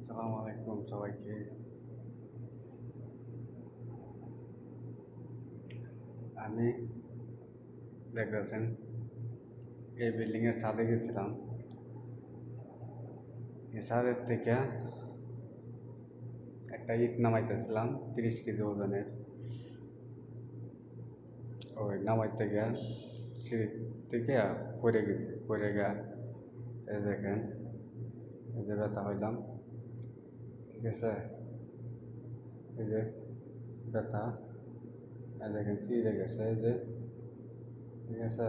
আসসালামু আলাইকুম সবাইকে। আমি দেখতেছেন এই বিল্ডিংয়ের ছাদে গেছিলাম। এই ছাদের থেকে একটা ইট নামাইতেছিলাম 30 কেজি ওজনের। ওই নামাইতে গিয়ে সিঁড়ি থেকে পড়ে গেছি, পড়ে গিয়ে এই দেখেন এই যে ব্যথা হইলাম, ঠিক আছে। এই যে ব্যথা, এই দেখেন ছিঁড়ে গেছে, এই যে, ঠিক আছে।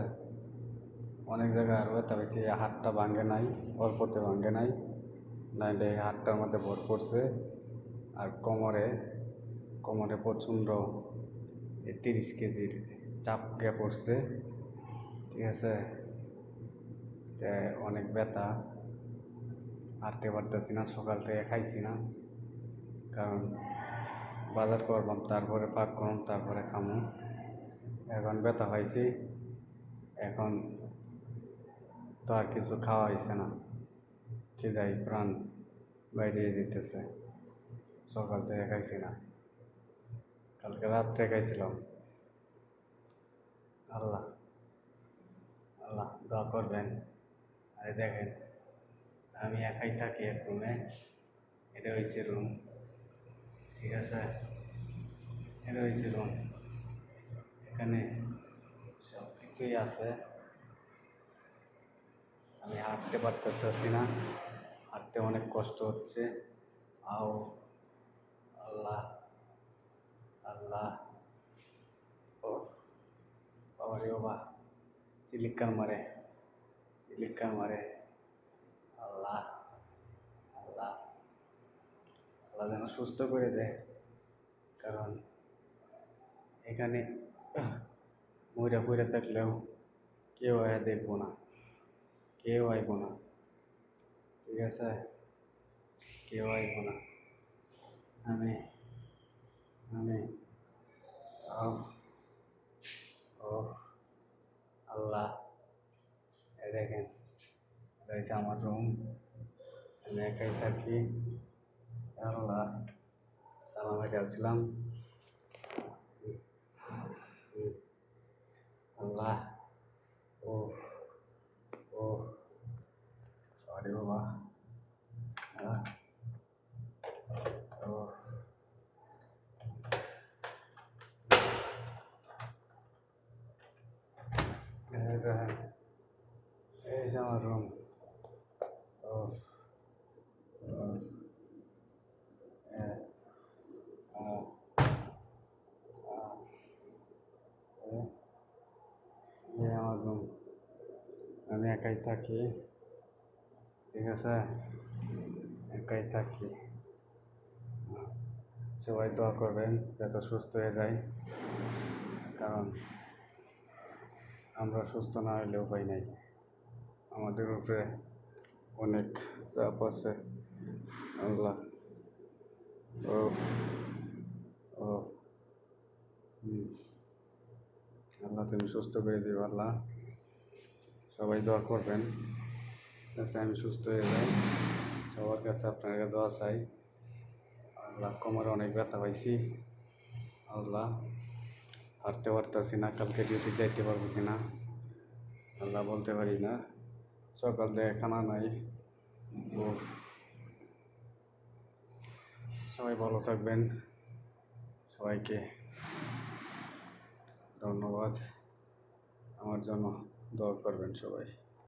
অনেক জায়গায় আরও ব্যথা হয়েছে, এই হাতটা ভাঙে নাই, অল্পতে ভাঙে নাই, নাইলে এই হাতটার মধ্যে ভর পড়ছে। আর কোমরে কোমরে প্রচণ্ড 30 কেজির চাপ গিয়ে পড়ছে, ঠিক আছে। অনেক ব্যথা, হাঁটতে পারতেছি না, সকাল থেকে খাইছি না, কারণ বাজার করবাম তারপরে পাক করুন তারপরে খামো। এখন ব্যথা পাইছি, এখন তো আর কিছু খাওয়া হয়েছে না, খিদাই প্রাণ বাইরে যেতেছে। সকাল থেকে খাইছি না, কালকে রাত্রে খাইছিলাম। আল্লাহ আল্লাহ দোয়া করবেন। আর দেখেন আমি একাই থাকি এক রুমে, এটা হয়েছে রুম, ঠিক আছে। এটা হয়েছে রুম, এখানে সব কিছুই আছে। আমি হাঁটতে পারতেছি না, হাঁটতে অনেক কষ্ট হচ্ছে। আও আল্লাহ আল্লাহ, ও বাবা রে বাবা, চিলিকার মারে, চিলিকার মারে। আল্লাহ আল্লাহ আল্লাহ যেন সুস্থ করে দেয়, কারণ এখানে মইরা পইরা থাকলেও কেউ আয়া দেখবো না, কেউ আইব না, ঠিক আছে। কেউ আইব না। আমি আমি আহ ও আল্লাহ, এই দেখেন এটা হচ্ছে আমার রুম, আমি একাই থাকি। আল্লাহ, তালা মেরে আসছিলাম। আল্লাহ, ও ও সরি বাবা, ও দেখেন এই যে আমার রুম। ও আমার রুম, আমি একাই থাকি, ঠিক আছে। একাই থাকি। সবাই দোয়া করবেন যাতে সুস্থ হয়ে যায়, কারণ আমরা সুস্থ না হলে উপায় নাই, আমাদের উপরে অনেক চাপ আছে। আল্লাহ, ও ও আল্লাহ তুমি সুস্থ করে দিও। আল্লাহ, সবাই দোয়া করবেন যাতে আমি সুস্থ হয়ে যাই। সবার কাছে আপনার কাছে দোয়া চাই। আল্লাহ, কোমরে অনেক ব্যথা পাইছি। আল্লাহ, হাঁটতে পারতেছি না, কালকে ডিউটি যাইতে পারবো কিনা আল্লাহ বলতে পারি না। সকাল থেকে খানা নাই। সবাই ভালো থাকবেন, সবাইকে ধন্যবাদ। আমার জন্য দোয়া করবেন সবাই।